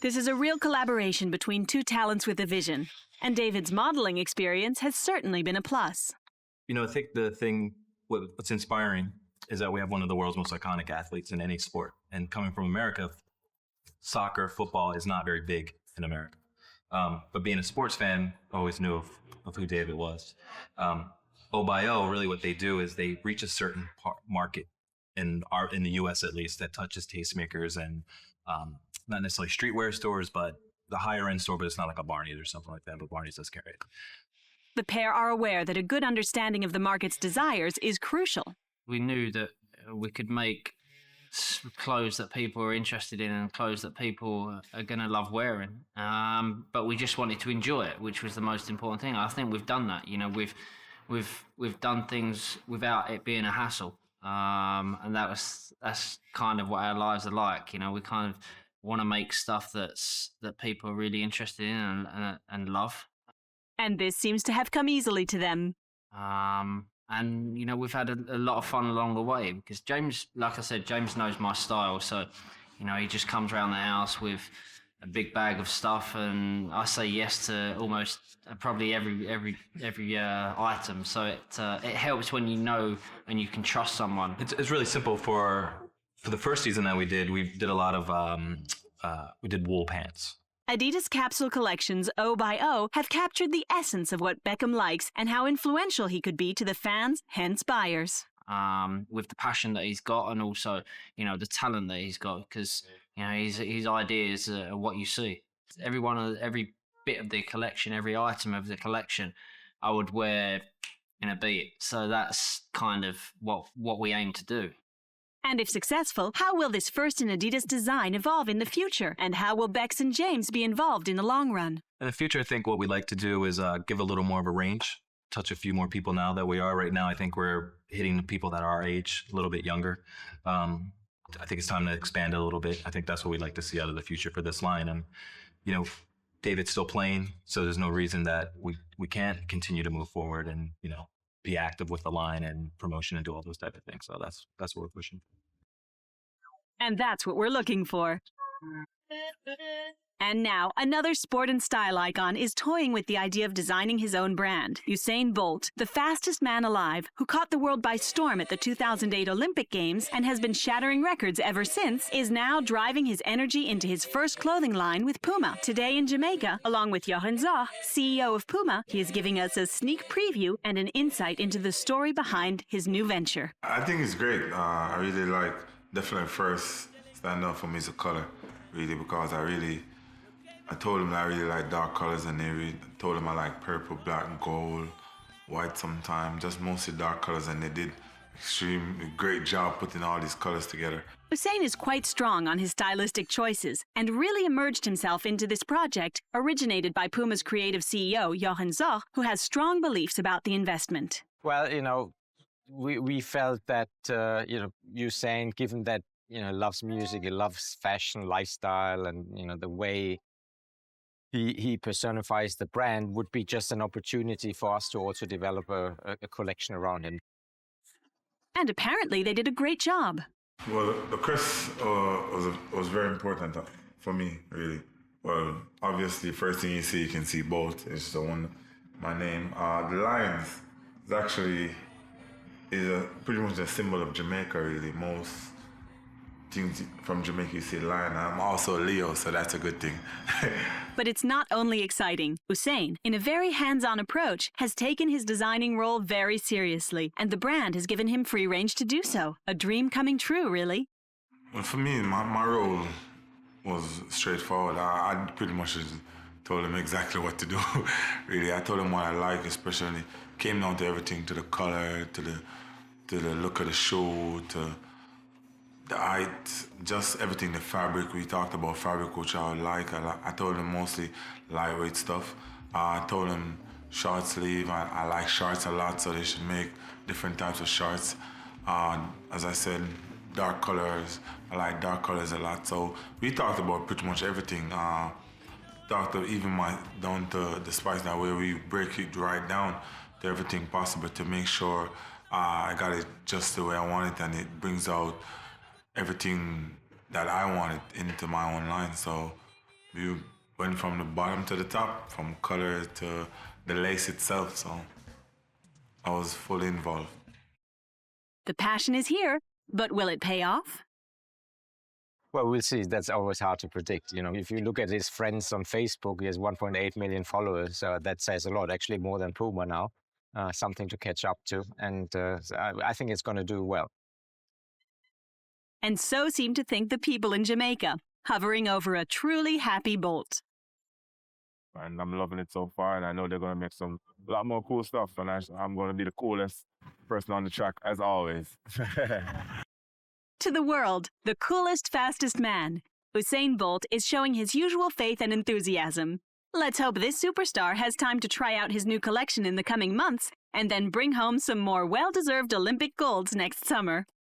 This is a real collaboration between two talents with a vision, and David's modeling experience has certainly been a plus. You know, I think the thing, what's inspiring is that we have one of the world's most iconic athletes in any sport. And coming from America, soccer, football is not very big in America. But being a sports fan, I always knew of who David was. O by O, really what they do is they reach a certain market in the US at least that touches tastemakers and not necessarily streetwear stores, but the higher end store, but it's not like a Barney's or something like that, but Barney's does carry it. The pair are aware that a good understanding of the market's desires is crucial. We knew that we could make clothes that people are interested in and clothes that people are going to love wearing. But we just wanted to enjoy it, which was the most important thing. I think we've done that. You know, we've done things without it being a hassle. And that's kind of what our lives are like. You know, we kind of want to make stuff that people are really interested in and love. And this seems to have come easily to them. And, you know, we've had a lot of fun along the way because James, like I said, James knows my style. So, you know, he just comes around the house with a big bag of stuff and I say yes to almost probably every item. So it helps when you know and you can trust someone. It's really simple. For the first season that we did a lot of, we did wool pants. Adidas capsule collections O by O have captured the essence of what Beckham likes and how influential he could be to the fans, hence buyers. With the passion that he's got and also, you know, the talent that he's got because, you know, his ideas are what you see. Every bit of the collection, every item of the collection, I would wear in a beat. So that's kind of what we aim to do. And if successful, how will this first in Adidas design evolve in the future? And how will Bex and James be involved in the long run? In the future, I think what we'd like to do is give a little more of a range, touch a few more people now that we are right now. I think we're hitting the people that are our age, a little bit younger. I think it's time to expand it a little bit. I think that's what we'd like to see out of the future for this line. And, you know, David's still playing, so there's no reason that we can't continue to move forward and, you know, be active with the line and promotion and do all those type of things. So that's what we're pushing. And that's what we're looking for. And now, another sport and style icon is toying with the idea of designing his own brand. Usain Bolt, the fastest man alive, who caught the world by storm at the 2008 Olympic Games and has been shattering records ever since, is now driving his energy into his first clothing line with Puma. Today in Jamaica, along with Johan Zoch, CEO of Puma, he is giving us a sneak preview and an insight into the story behind his new venture. I think it's great. I really like, definitely first stand out for me is the color, really, because I told them that I really like dark colors, and they told them I like purple, black, gold, white sometimes, just mostly dark colors, and they did extremely great job putting all these colors together. Usain is quite strong on his stylistic choices and really immersed himself into this project, originated by Puma's creative CEO, Johan Zoch, who has strong beliefs about the investment. Well, you know, we felt that, you know, Usain, given that, you know, loves music, he loves fashion, lifestyle, and, you know, the way he personifies the brand would be just an opportunity for us to also develop a collection around him. And apparently they did a great job. Well, the crest was very important for me, really. Well, obviously, first thing you can see Bolt. It's the one, my name. The lions is actually pretty much a symbol of Jamaica, really. Most things from Jamaica, you see lion. I'm also a Leo, so that's a good thing. But it's not only exciting. Usain, in a very hands-on approach, has taken his designing role very seriously, and the brand has given him free range to do so. A dream coming true, really. Well, for me, my role was straightforward. I pretty much just told him exactly what to do, really. I told him what I like, especially came down to everything, to the color, to the look of the shoe, to the height, just everything, the fabric. We talked about fabric, which I would like. I told him mostly lightweight stuff. I told him short sleeve. I like shorts a lot, so they should make different types of shorts. As I said, dark colors. I like dark colors a lot. So we talked about pretty much everything. Talked to even down to the spice now, where we break it right down to everything possible to make sure I got it just the way I want it, and it brings out everything that I wanted into my own line. So You went from the bottom to the top, from color to the lace itself, so I was fully involved. The passion is here, but will it pay off? Well, we'll see. That's always hard to predict. You know, if you look at his friends on Facebook, he has 1.8 million followers. That says a lot, actually more than Puma now. Something to catch up to. And I think it's going to do well. And so seem to think the people in Jamaica, hovering over a truly happy Bolt. And I'm loving it so far, and I know they're going to make a lot more cool stuff, and I'm going to be the coolest person on the track, as always. To the world, the coolest, fastest man, Usain Bolt is showing his usual faith and enthusiasm. Let's hope this superstar has time to try out his new collection in the coming months and then bring home some more well-deserved Olympic golds next summer.